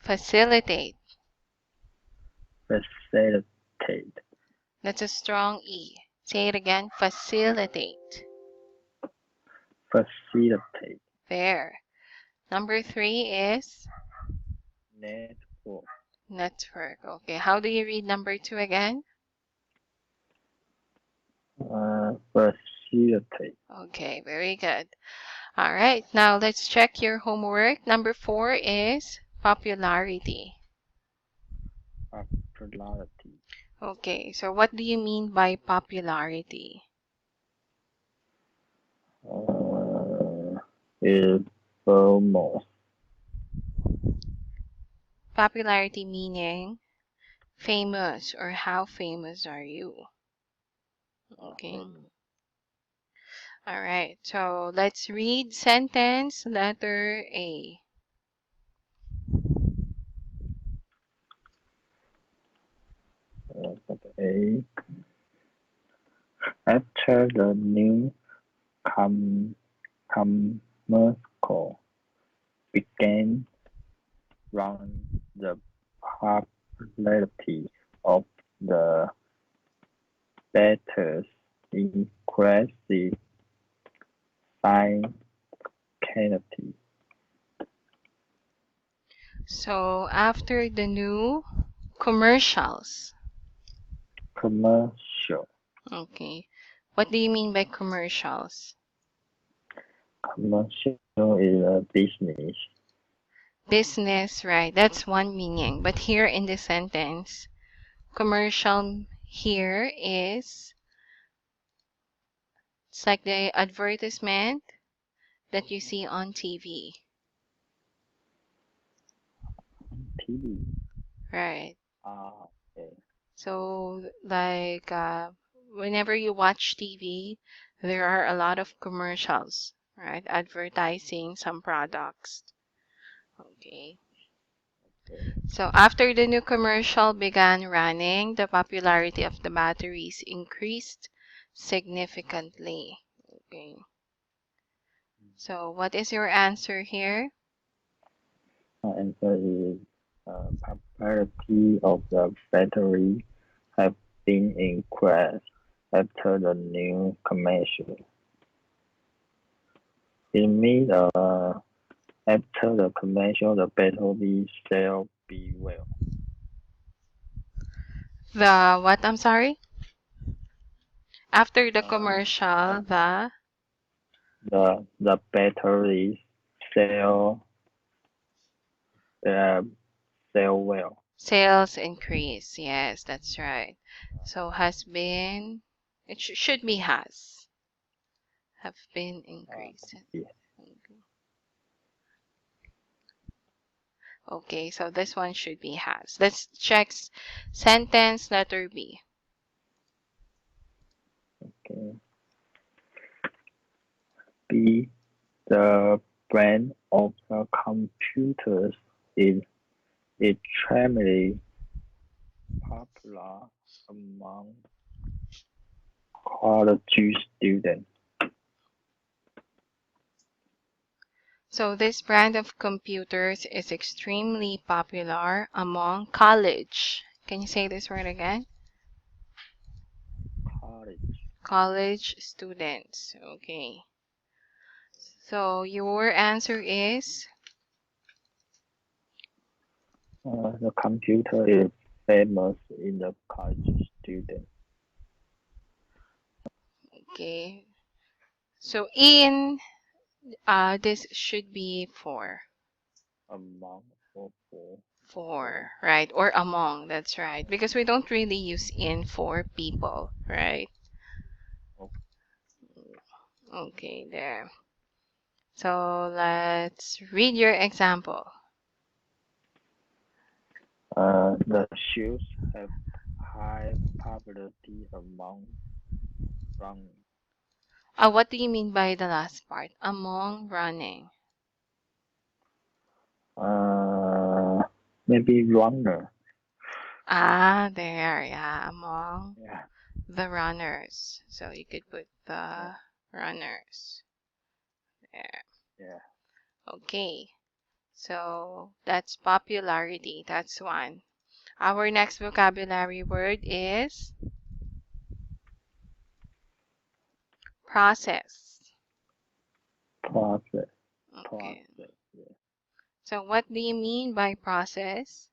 Facilitate. Facilitate. That's a strong E. Say it again. Facilitate. Facilitate. There. Number 3 is Network. network. Okay. How do you read number 2 again? Facilitate. Okay. Very good. All right. Now let's check your homework. Number 4 is popularity. Popularity. Okay. So what do you mean by popularity? Is famous. Popularity meaning famous or how famous are you? Okay. All right. So let's read sentence letter A. A. After the new commercial began, run the popularity of the batters increased significantly. So after the new commercials. Commercial. Okay. What do you mean by commercials? Commercial is a business. Business, right? That's one meaning. But here in this sentence, commercial here is it's like the advertisement that you see on TV. TV. Right. Okay. So like whenever you watch TV, there are a lot of commercials, right? Advertising some products. Okay. So after the new commercial began running, the popularity of the batteries increased significantly. Okay. So what is your answer here? Answer is popularity of the battery have been increased after the new commercial. It means after the commercial, the battery sell be well. The what? I'm sorry? After the commercial, the The battery sell sell well. sales increase. Yes, that's right. So has been, it should be has. Have been increased. Yeah. Okay, so this one should be has. Let's check sentence letter B. Okay. B. The brand of the computers is extremely popular among college students. So this brand of computers is extremely popular among college. Can you say this word again? College students. Okay. So your answer is? The computer is famous in the college students. Okay. So in, this should be for. Among or For, right? Or among, that's right. Because we don't really use in for people, right? Okay, there. So let's read your example. The shoes have high popularity among running. What do you mean by the last part? Among running. Maybe runner. There, yeah, among Yeah. the runners. So you could put the runners there. Yeah. Okay. So that's popularity. That's one. Our next vocabulary word is process. process, Okay. yeah. So what do you mean by process?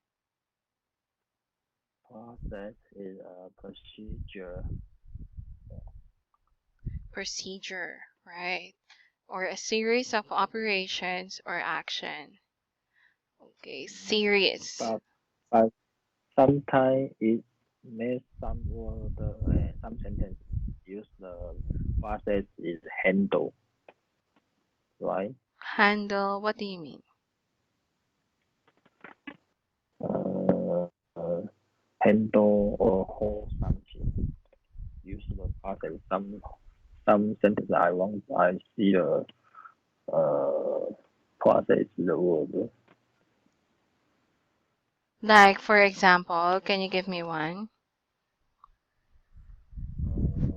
Process is a procedure. Procedure, right? Or a series of operations or action. Okay, series. But but sometimes it may some word some sentence use the process is handle, right? Handle, what do you mean? Uh, uh, handle or hold something. Use the process. Some sentence I see the process the word. Like, for example, can you give me one? Uh,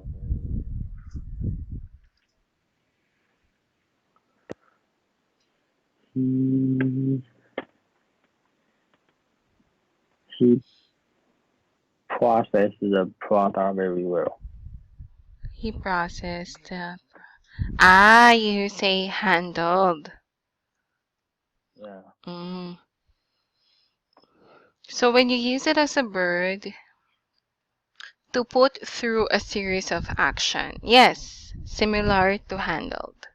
he he processed the product very well. He processed. You say handled. Yeah. Mm. So when you use it as a verb, to put through a series of action. Yes, similar to handled.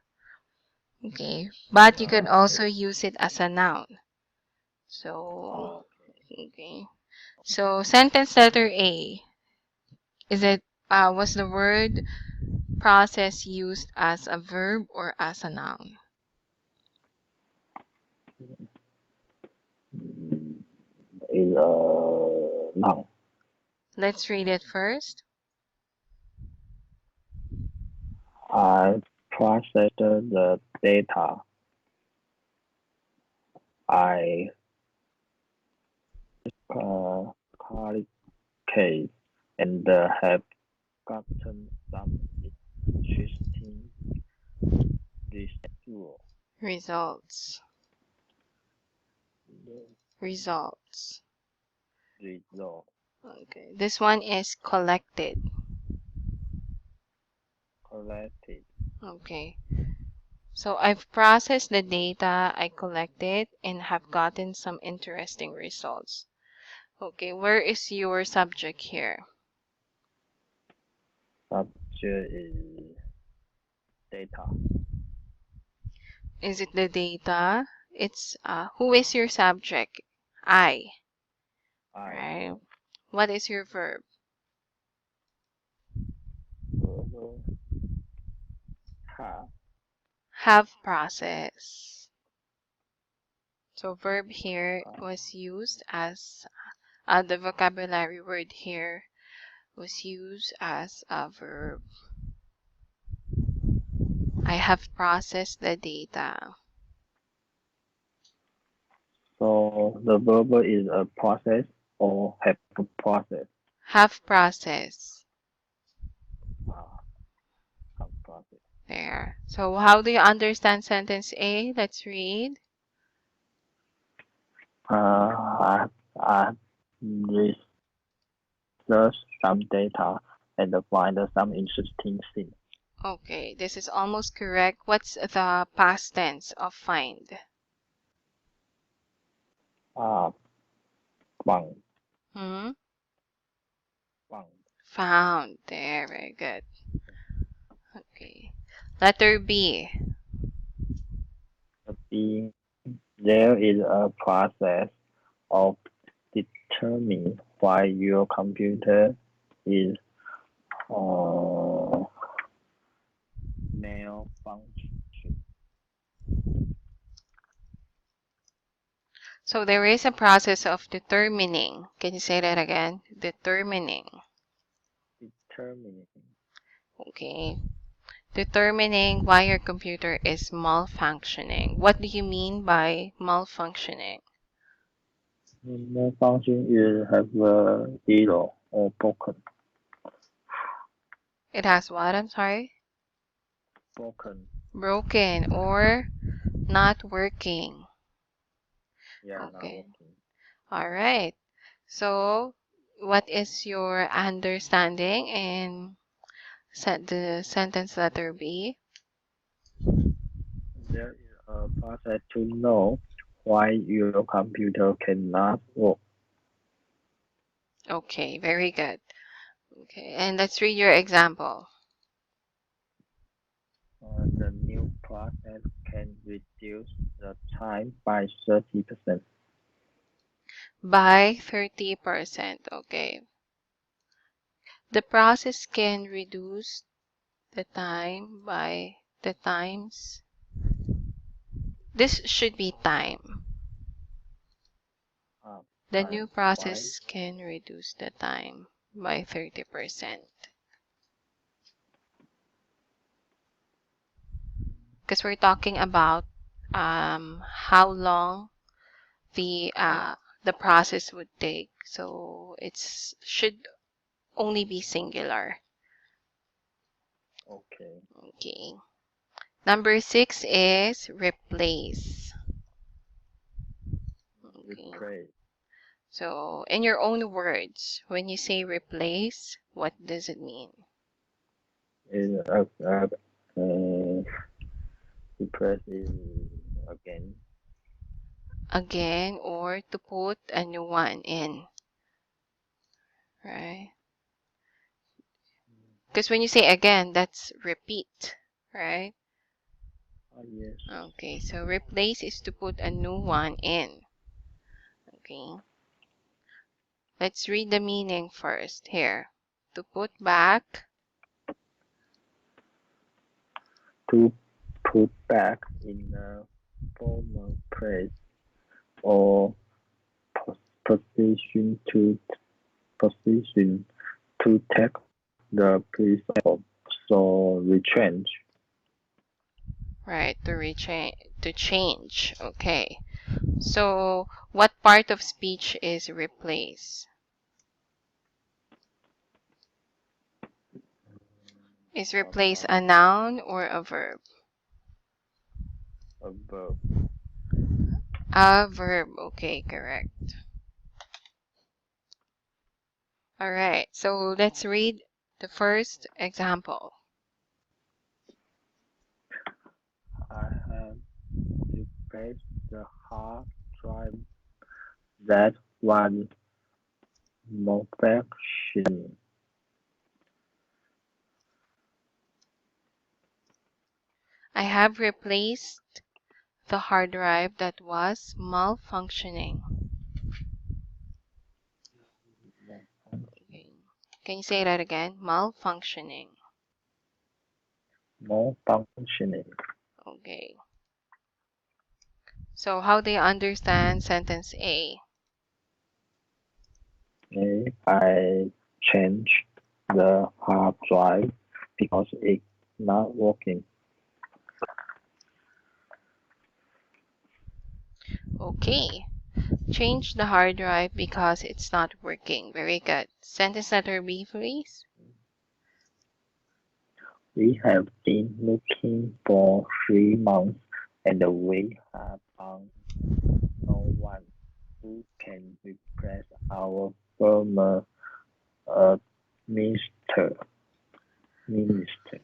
Okay, but you could also use it as a noun. So, Oh, okay. So sentence letter A, is it was the word process used as a verb or as a noun? is noun. Let's read it first. I processed the data. I calculate and have gotten some interesting result. Results. Results. Result Okay. This one is collected. collected. Okay. So I've processed the data I collected and have gotten some interesting results. Okay, where is your subject here? Subject is data. Is it the data? It's who is your subject? I, I right? What is your verb? verbal have Have process. So verb here was used as the vocabulary word here was used as a verb. I have processed the data. so the verbal is a process or have a process. Have process. Uh, have process. There. So how do you understand sentence A? Let's read. I research some data and find some interesting things. Okay, this is almost correct. What's the past tense of find? Uh, found, Hmm? found. Found. There, very good. Okay. Letter B. Being there is a process of determining why your computer is uh, malfunction. So there is a process of determining. Can you say that again? Determining. Determining Okay. Determining why your computer is malfunctioning. What do you mean by malfunctioning? malfunction is have a error or broken. It has what? I'm sorry? Broken. Broken or not working. Yeah, not Okay. working. All right. So, what is your understanding in the sentence letter B? There is a process to know why your computer cannot work. Okay, very good. Okay, and let's read your example. The new process can reduce the time by 30%. By 30%. Okay. The process can reduce the time by the times. This should be time. The new Time. Why? process can reduce the time by 30%. Because we're talking about how long the process would take. So it's should only be singular. Okay. Okay. Number 6 is replace. Okay. Replace So in your own words, when you say replace, what does it mean? is replace is again. Again, or to put a new one in, right? Because when you say again, that's repeat, right? Yes. Okay, so replace is to put a new one in. Okay, let's read the meaning first here. To put back, To put back in a former place or position to position to take the place of, so retrench. right? To change. Okay, so what part of speech is replace? Is replace a noun or a verb? A verb. A verb. Okay, correct. All right, so let's read the first example. I have replaced the hard drive that was malfunctioning. I have replaced the hard drive that was malfunctioning. Okay. Can you say that again? Malfunctioning. Malfunctioning. Okay. So how do you understand sentence A? I changed the hard drive because it's not working. Okay. Change the hard drive because it's not working. Very good. Sentence letter B, please. We have been looking for 3 months and we have found no one who can replace our former minister. Minister.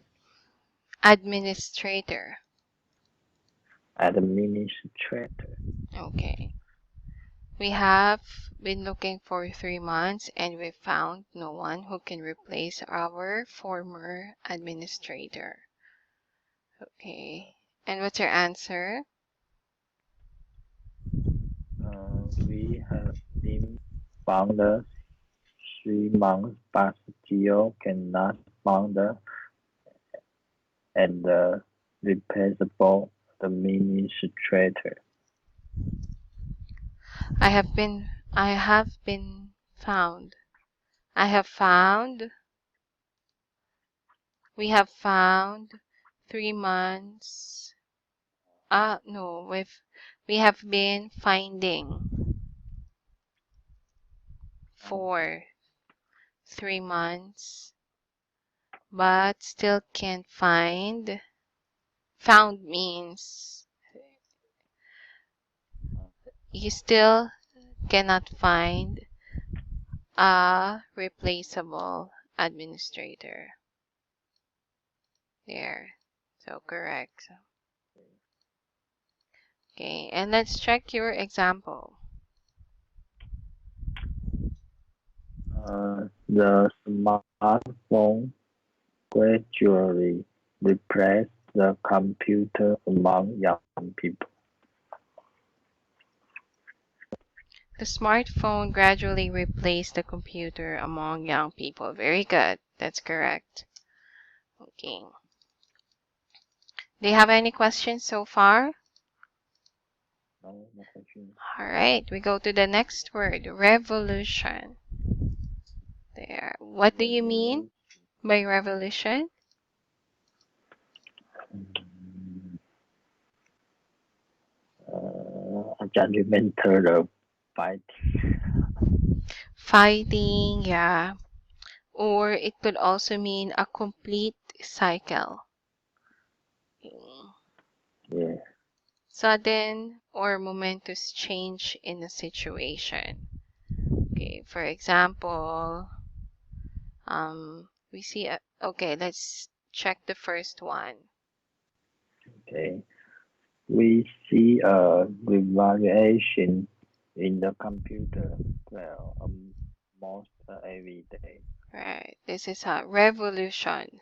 Administrator. Administrator. Okay. We have been looking for 3 months and we found no one who can replace our former administrator. Okay. And what's your answer? We have been found 3 months but still cannot find and replaceable administrator. I have been found. I have found, we have found 3 months. No, we have been finding for 3 months, but still can't find. Found means you still cannot find a replaceable administrator. There. So correct. Okay, and let's check your example. The smartphone gradually replaced the computer among young people. The smartphone gradually replaced the computer among young people. Very good. That's correct. Okay. Do you have any questions so far? No, no question. All right, we go to the next word, revolution. There. What do you mean Revolution. by revolution? A judgmental fight. Fighting, yeah. Or it could also mean a complete cycle. Yeah, Sudden or momentous change in a situation. Okay, for example, we see okay, let's check the first one. okay. We see a revaluation in the computer well almost every day. Right, this is a revolution.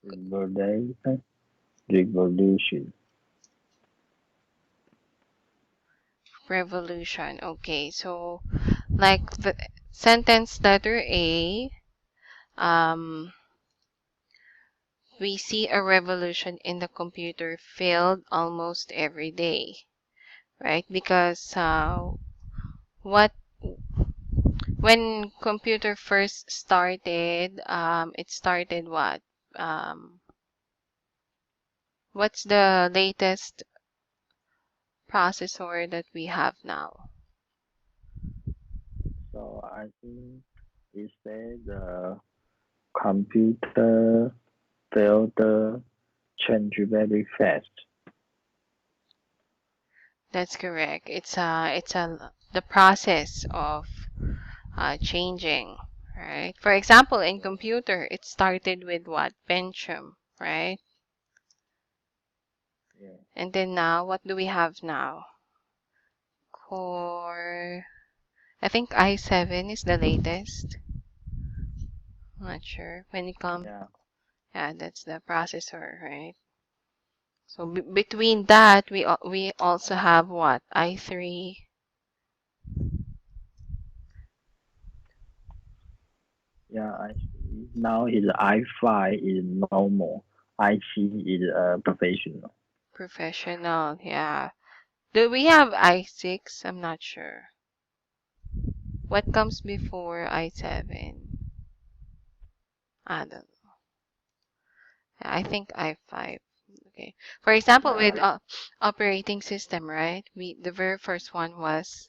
Revolution. Revolution. Okay, so like the sentence letter A, um, we see a revolution in the computer field almost every day, right? Because what when computer first started, it started what? Um, what's the latest processor that we have now? So I think it said the computer failed change very fast. That's correct. It's the process of changing, right? For example, in computer, it started with what? Pentium, right? Yeah, And then now, what do we have now? Core, I think i7 is the latest. I'm not sure. When it comes, yeah, yeah, that's the processor, right? So between that, we also have what? i3. yeah. I see. Now his i5 is normal. I C is professional. Professional, yeah. Do we have i6? I'm not sure. What comes before i7? I don't. I think i5. Okay. For example, with Yeah, operating system, right? The very first one was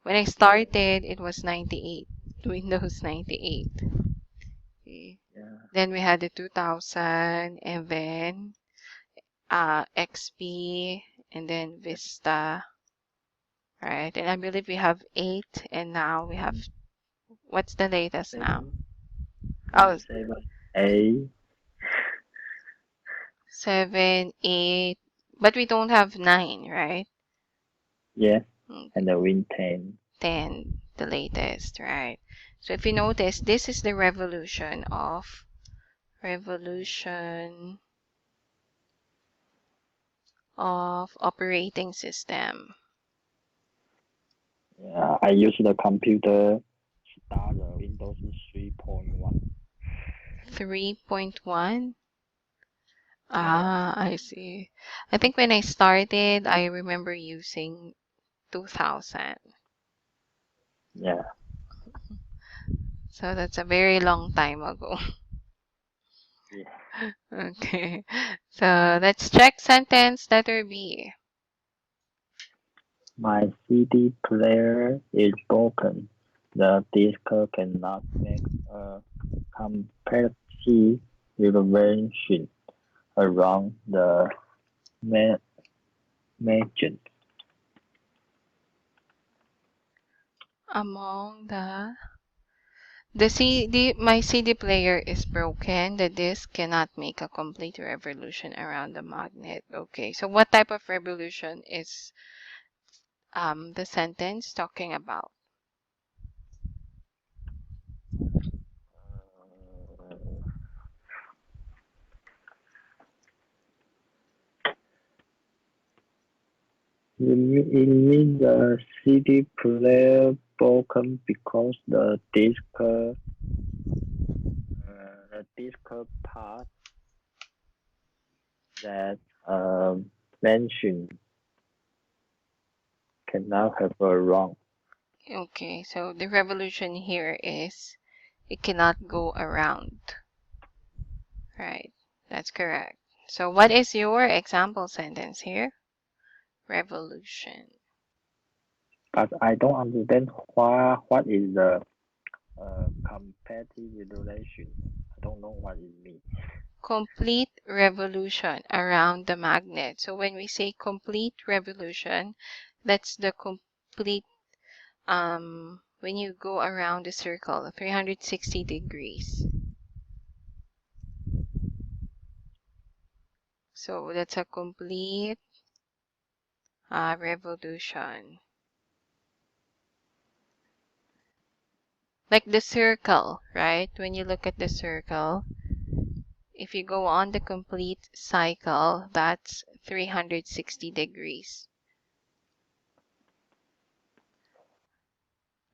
when I yeah, started, it was 98, Windows 98. Okay. yeah. Then we had the 2000, and then XP, and then Vista, right? And I believe we have 8, and now we have what's the latest now? Seven, Oh, 7A. 7, 8, but we don't have 9, right? Yeah, Okay. and the Win 10. 10, the latest, right? So if you notice, this is the revolution of operating system. Yeah, I use the computer start the Windows 3.1. 3.1. Yeah, I see. I think when I started, I remember using 2000. yeah. So that's a very long time ago. Yeah. Okay. So let's check sentence letter B. My CD player is broken. The disc cannot make a compatibility reservation around the mentioned. Among my CD player is broken. The disc cannot make a complete revolution around the magnet. Okay, so what type of revolution is the sentence talking about? It means the CD player broken because the disc part that mentioned cannot have a wrong. Okay, so the revolution here is it cannot go around. Right, that's correct. So what is your example sentence here? Revolution. But I don't understand what is the competitive relation. I don't know what it means. Complete revolution around the magnet. So when we say complete revolution, that's the complete when you go around the circle 360 degrees. So that's a complete revolution. Like the circle, right? When you look at the circle, if you go on the complete cycle, that's 360 degrees,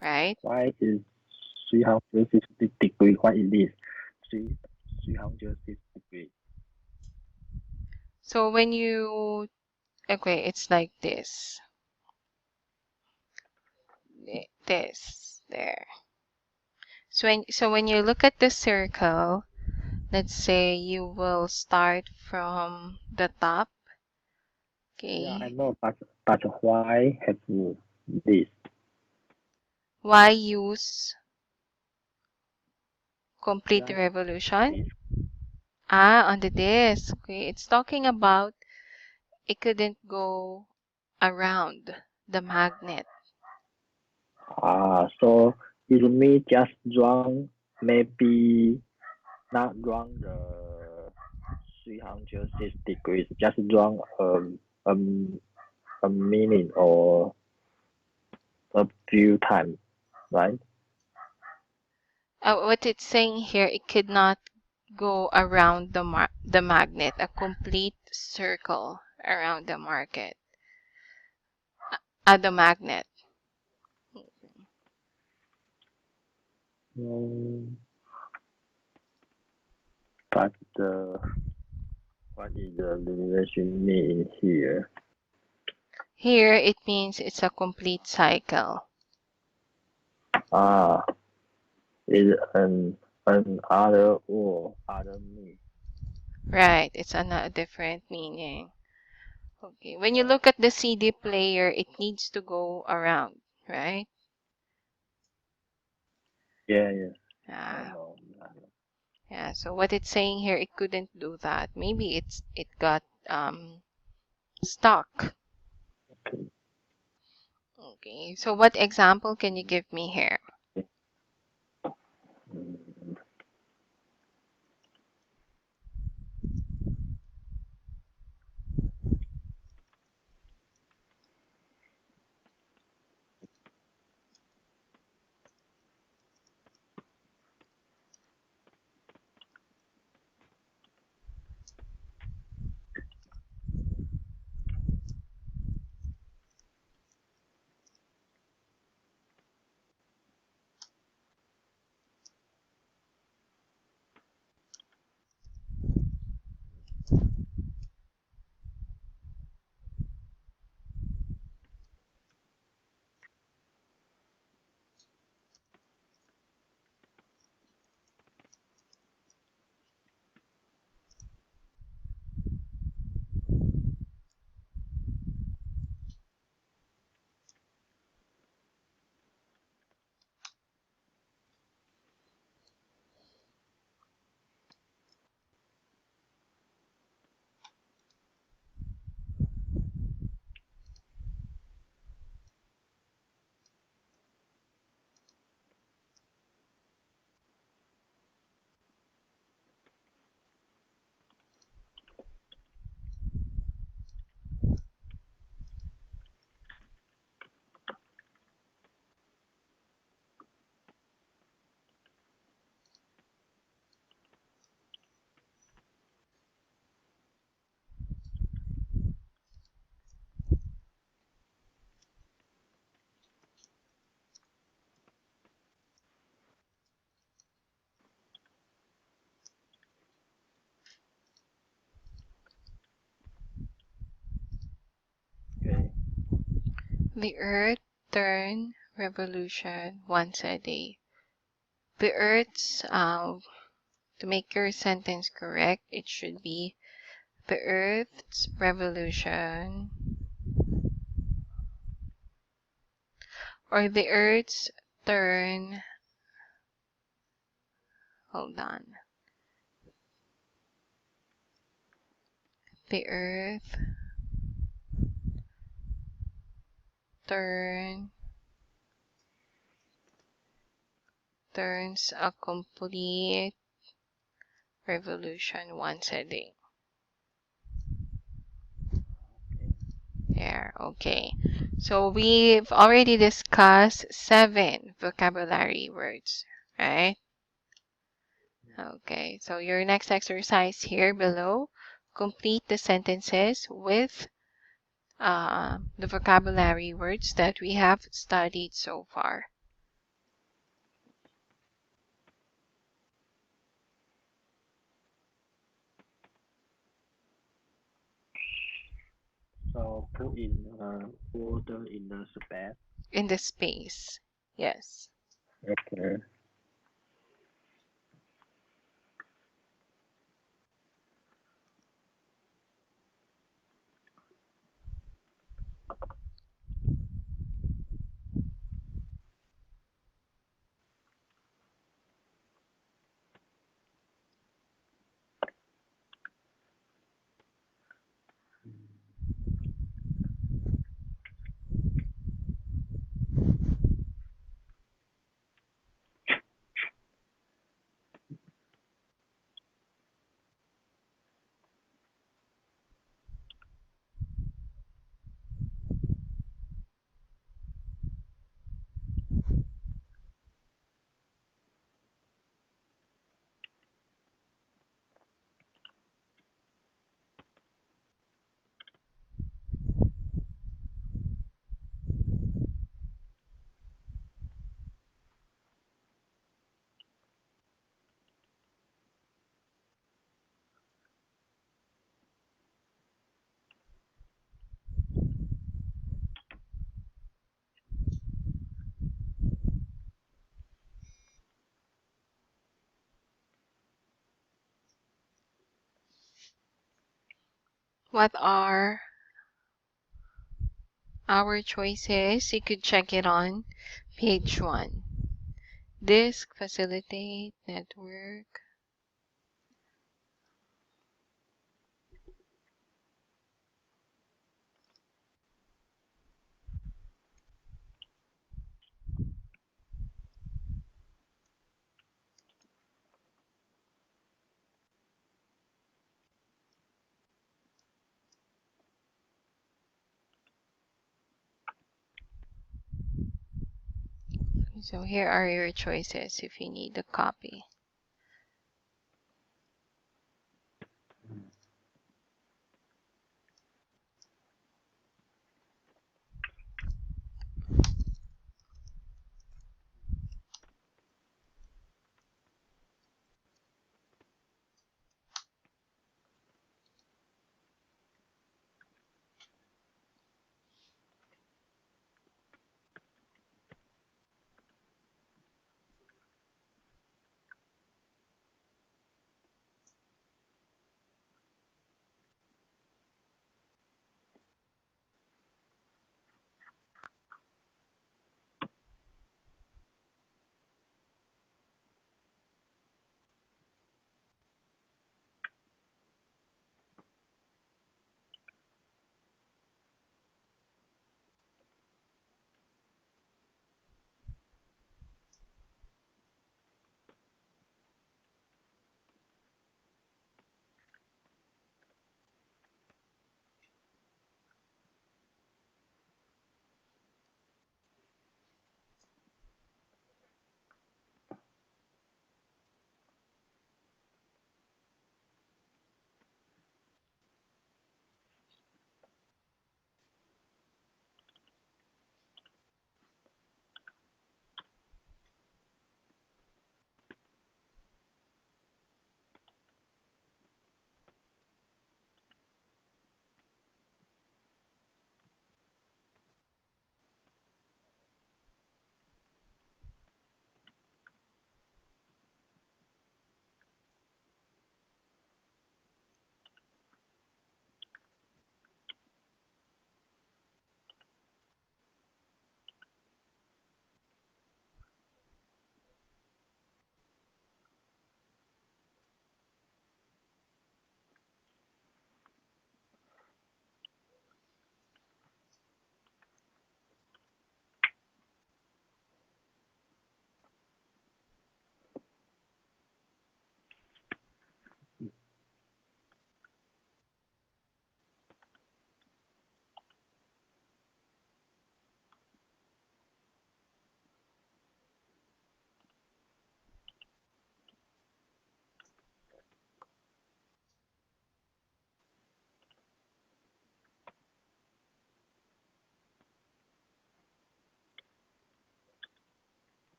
right? Why is 360 degree? What is this? 360 degree. So when you, okay, it's like this. This, there. So when you look at the circle, let's say you will start from the top, Yeah, I okay? know, but why have this? Why use complete Just this. revolution? On the disk, okay? It's talking about it couldn't go around the magnet. So it may just run, maybe not run the 360 degrees, just run a minute or a few times, right? What it's saying here, it could not go around the magnet, a complete circle around the the magnet. Mm, but what is the relation mean here? Here, it means it's a complete cycle. Ah, is an other or other me. Right, it's a different meaning. Okay, when you look at the CD player, it needs to go around, right? Yeah, yeah, I Uh, know. yeah, so what it's saying here, it couldn't do that. Maybe it got stuck. Okay. Okay, so what example can you give me here? Mm, The earth turn revolution once a day. The earth's, to make your sentence correct, it should be the earth's revolution, or the earth's turn, hold on. The earth turn turns a complete revolution once a day. There, okay. So we've already discussed 7 vocabulary words, right? Okay, so your next exercise here below, complete the sentences with the vocabulary words that we have studied so far. So put in order in the space. In the space, yes. Okay. What are our choices? You could check it on page 1. Disk, facilitate, network. So here are your choices if you need a copy.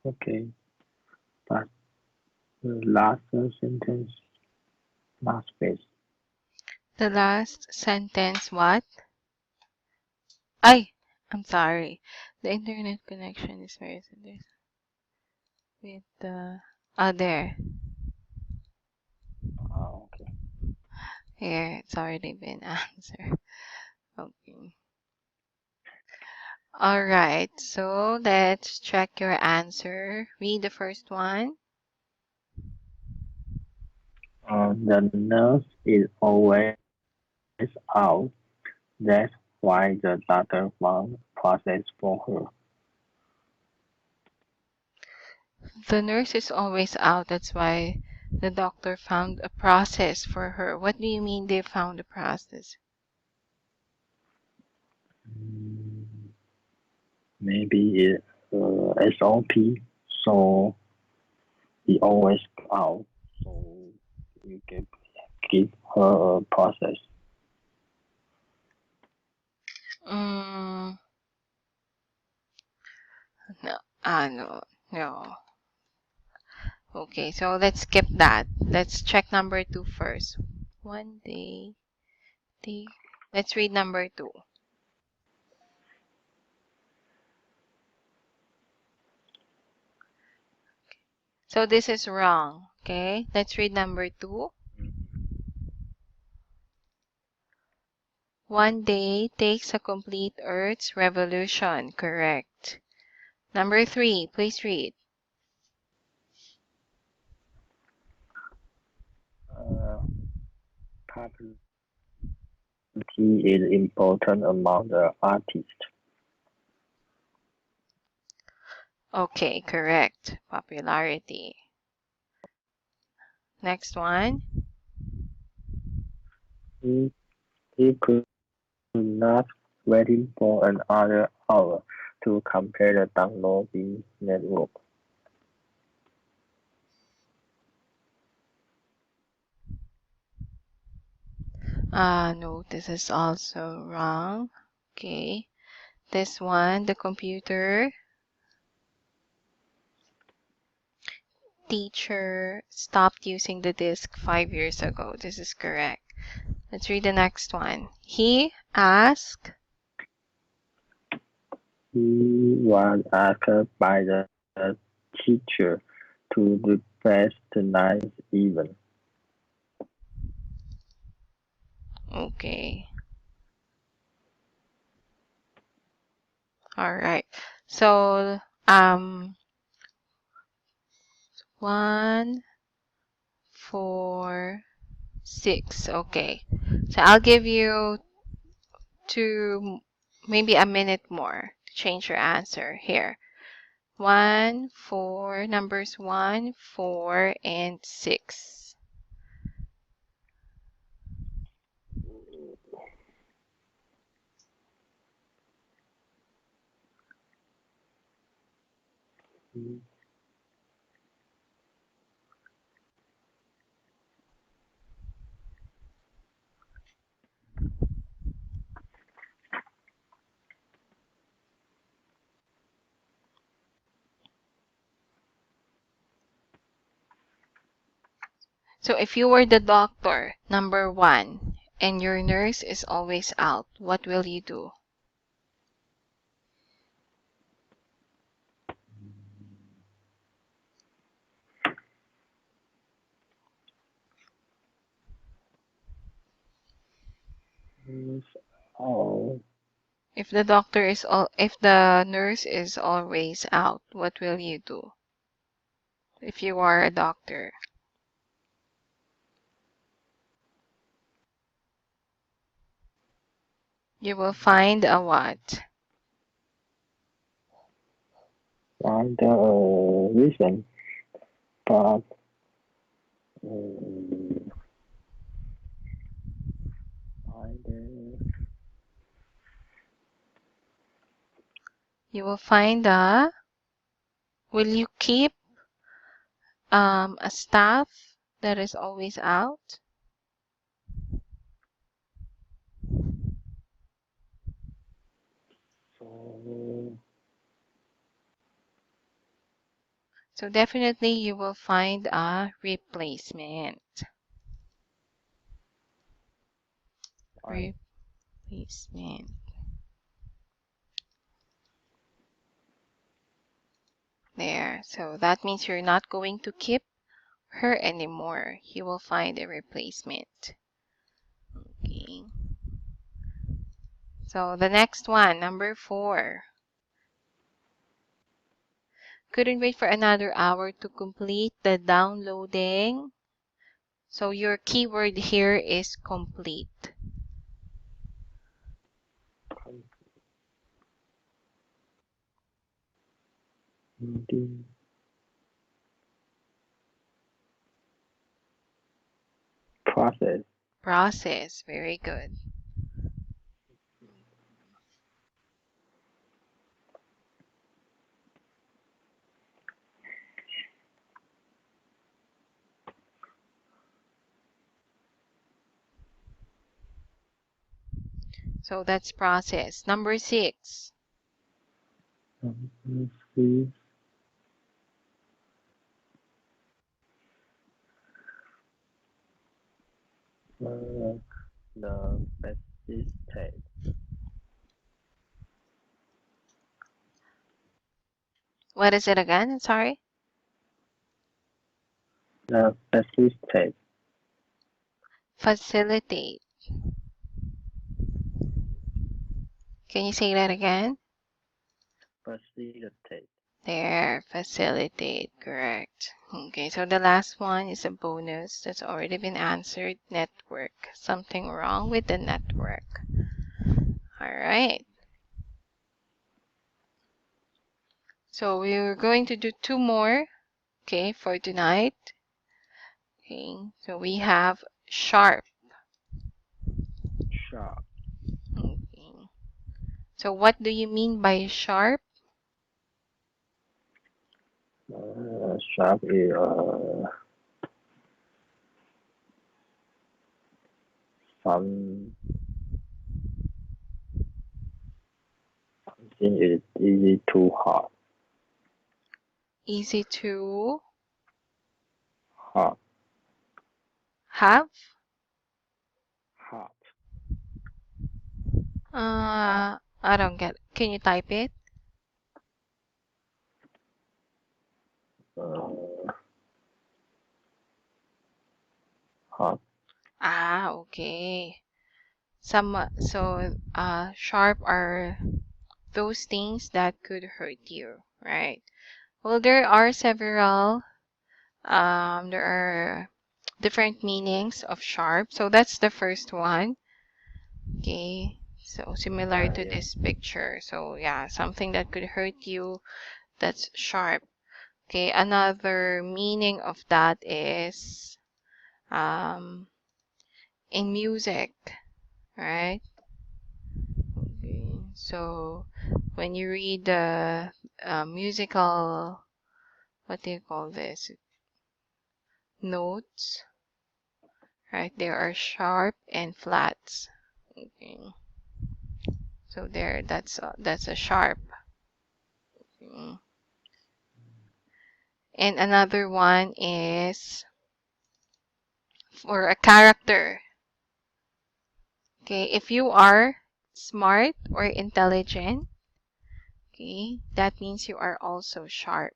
Okay, but the last sentence, last phrase. The last sentence, what? Ay, I'm sorry. The internet connection is very sensitive with the there. Okay. Here, it's already been answered. Okay. All right. So let's check your answer. Read the first one. The nurse is always out. That's why the doctor found process for her. The nurse is always out. That's why the doctor found a process for her. What do you mean they found a process? Mm, maybe it SOP. So he always out. So you can give her a process. Mm, no. No. No. Okay, so let's skip that. Let's check number two first. One day, day. Let's read number two. So this is wrong. Okay, let's read number two. One day takes a complete Earth's revolution. Correct. Number three, please read. Uh, Popularity is important among the artists. Okay, correct. Popularity. Next one. He, he could not waiting for another hour to compare the downloading network. No, this is also wrong. Okay. This one, the computer teacher stopped using the disk 5 years ago. This is correct. Let's read the next one. He asked. He was asked by the teacher to replace the ninth event. Okay. All right. So, 1, 4, 6. Okay. So I'll give you maybe a minute more to change your answer here. 1, 4, numbers 1, 4, and 6. So if you were the doctor, number 1, and your nurse is always out, what will you do? Oh, If the nurse is always out, what will you do? If you are a doctor, you will find a what? find the reason, but um, find the You will find will you keep a staff that is always out? so So definitely you will find a replacement. I Replacement. There. So that means you're not going to keep her anymore. You will find a replacement. Okay. So the next one, number 4. Couldn't wait for another hour to complete the downloading. So your keyword here is complete. completing process. Process. Very good. So that's process. Number 6. Let's see. The persistent. What is it again? Sorry. The persistent. Facilitate. Can you say that again? Persistent. There, facilitate, correct. Okay, so the last one is a bonus that's already been answered. Network. Something wrong with the network. All right. So we're going to do 2 more, okay, for tonight. Okay, so we have sharp. Sharp. Okay. So what do you mean by sharp? Sharp is some something is easy to hard. Easy to Hard. have? Hard. I don't get it. Can you type it? Uh, hard. Okay. Sharp are those things that could hurt you, right? Well, there are several, there are different meanings of sharp. So that's the first one. Okay. So similar to Yeah. this picture. So yeah, something that could hurt you, that's sharp. Okay. Another meaning of that is, um, in music, right? Okay. So when you read the musical, what do you call this? Notes, right? There are sharp and flats. Okay. So there, that's a sharp. Okay. And another one is for a character. Okay, if you are smart or intelligent, okay, that means you are also sharp.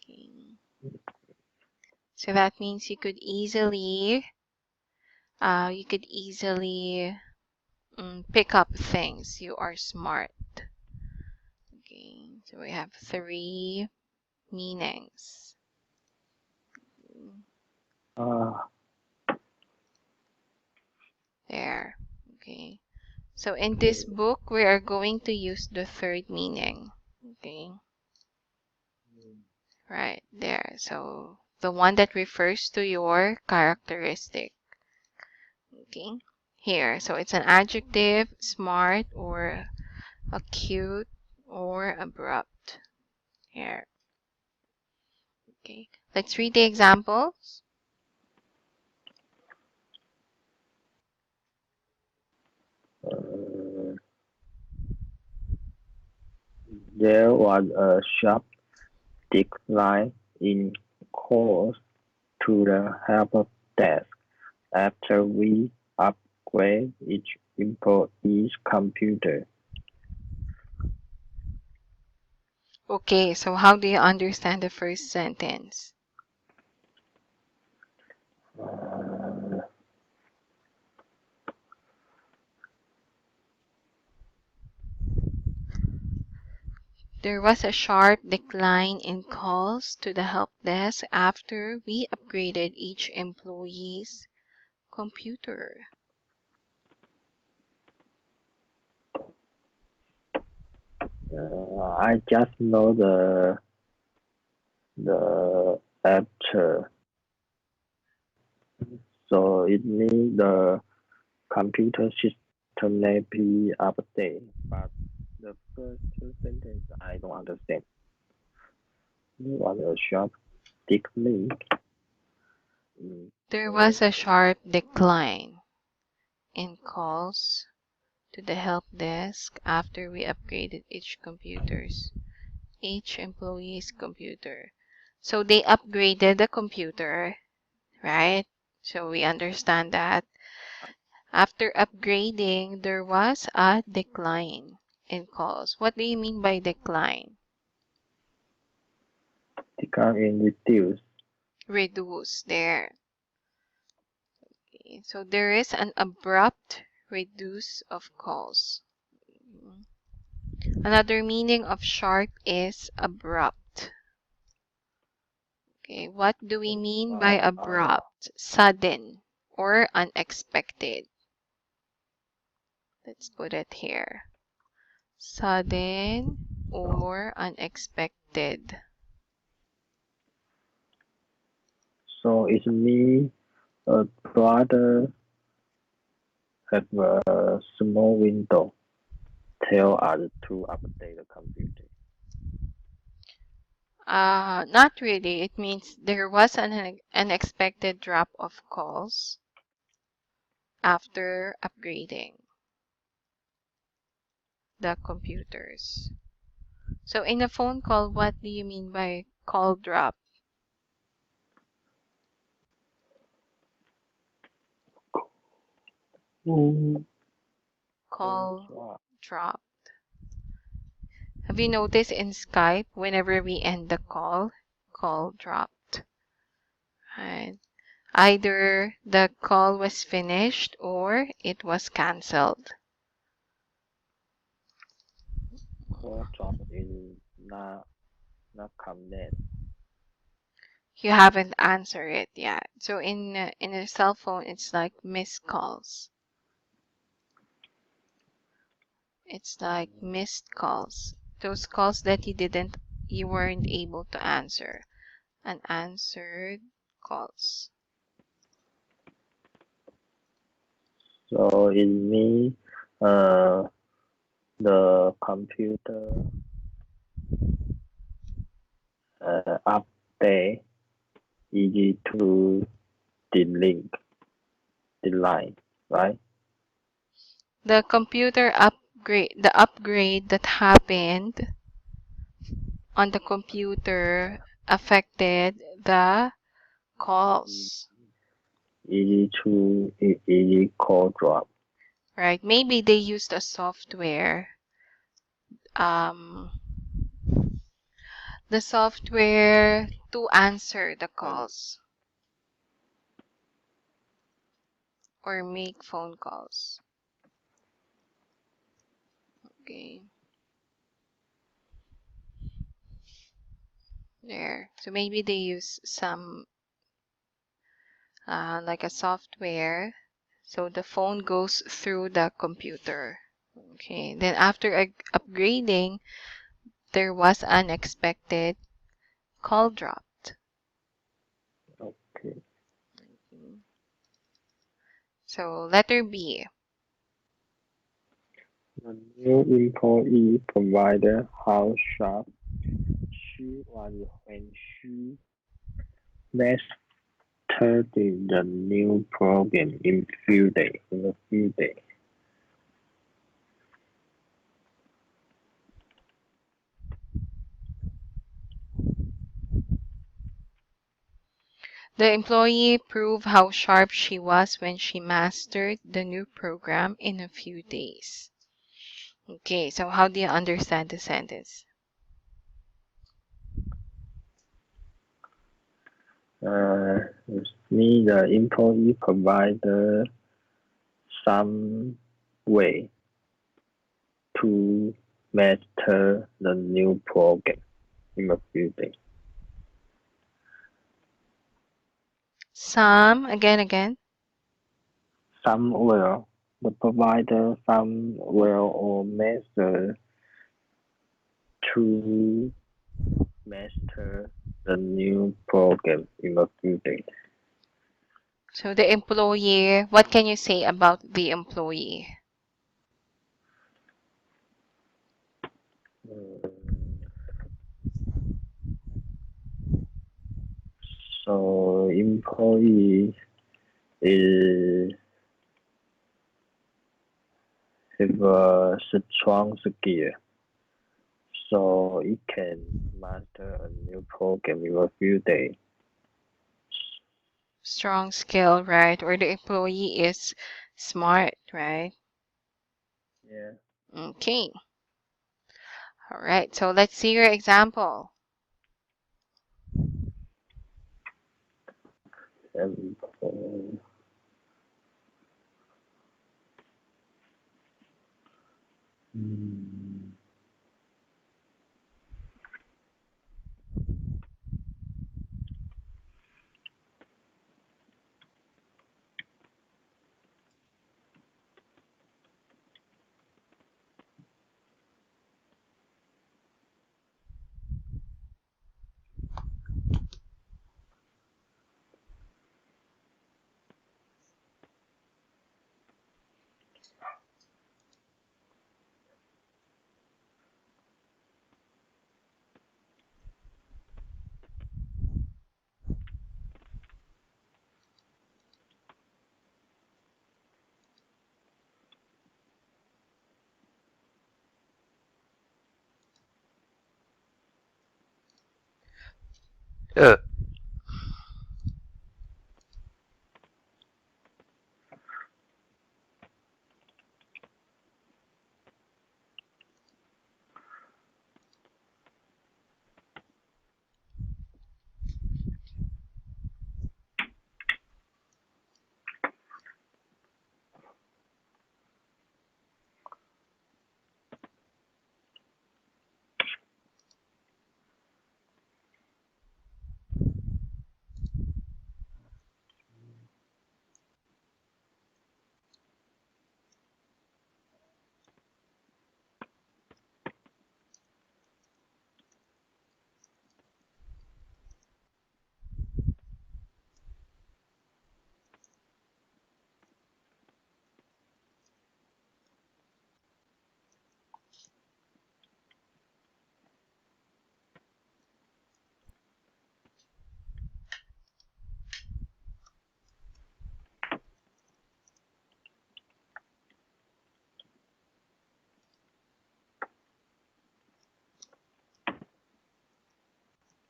Okay. So that means you could easily pick up things. You are smart. Okay, so we have 3 meanings. Uh, There. Okay. So in this book, we are going to use the 3rd meaning. Okay. Right there. So the one that refers to your characteristic. Okay. Here. So it's an adjective, smart, or acute, or abrupt. Here. Okay. Let's read the examples. there was a sharp decline in calls to the help desk after we upgrade each employee's computer. Okay, so how do you understand the first sentence? Uh, There was a sharp decline in calls to the help desk after we upgraded each employee's computer. I just know the after, so it means the computer system may be updated, but the first two sentences I don't understand. What a sharp decline. There was a sharp decline in calls to the help desk after we upgraded each employee's computer. So they upgraded the computer, right? So we understand that. After upgrading, there was a decline in calls. What do you mean by decline? Decline in reduce. Reduce there. Okay, so there is an abrupt reduce of calls. Another meaning of sharp is abrupt. Okay, what do we mean by abrupt? Sudden or unexpected. Let's put it here. Sudden or unexpected. So it's me, a brother have a small window. Tell us to update the computer. Not really. It means there was an unexpected drop of calls after upgrading the computers. So in a phone call, what do you mean by call drop? Call drop. Have you noticed in Skype, whenever we end the call dropped. Right? Either the call was finished or it was cancelled. Call drop is not connect. You haven't answered it yet. So in a cell phone, it's like missed calls. It's like missed calls. Those calls that you weren't able to answer. Unanswered calls. So it means uh, the computer update easy to delete, right? The upgrade that happened on the computer affected the calls, Easy call drop. right? Maybe they used a software, um, the software to answer the calls or make phone calls. Okay. There. So maybe they use some like a software. So the phone goes through the computer. Okay. Then after upgrading, there was unexpected call dropped. Okay. So letter B. The new employee provided how sharp she was when she mastered the new program in a few days. The employee proved how sharp she was when she mastered the new program in a few days. Okay, so how do you understand the sentence? The employee provided some way to master the new program in a few days. Again. Somewhere, the provider somewhere or measure to master the new program in a few days. So the employee, what can you say about the employee? Mm, So employee is have a strong skill, so it can master a new program in a few days. Strong skill, right? Or the employee is smart, right? Yeah. Okay. All right. So let's see your example. And, mm,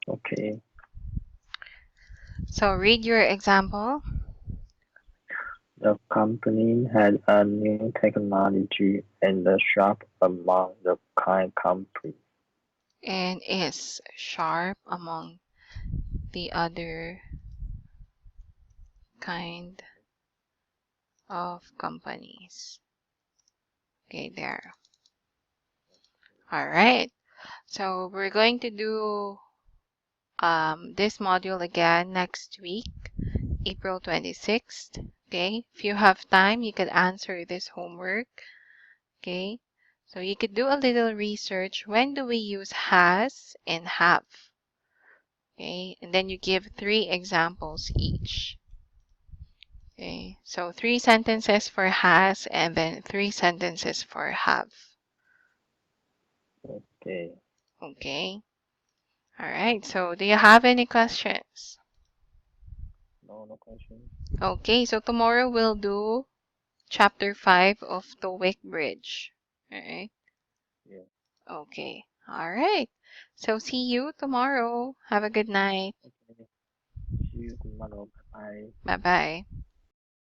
okay. So read your example. The company had a new technology and the sharp among the kind company. And is sharp among the other kind of companies. Okay, there. All right. So we're going to do this module again next week, April 26th. Okay. If you have time, you could answer this homework. Okay. So you could do a little research. When do we use has and have? Okay. And then you give 3 examples each. Okay. So 3 sentences for has and then 3 sentences for have. Okay. Okay. All right. So do you have any questions? No question. Okay. So tomorrow we'll do chapter 5 of TOEIC Bridge. All right. Yeah. Okay. All right. So see you tomorrow. Have a good night. Okay. See See you tomorrow. Bye bye. Bye bye.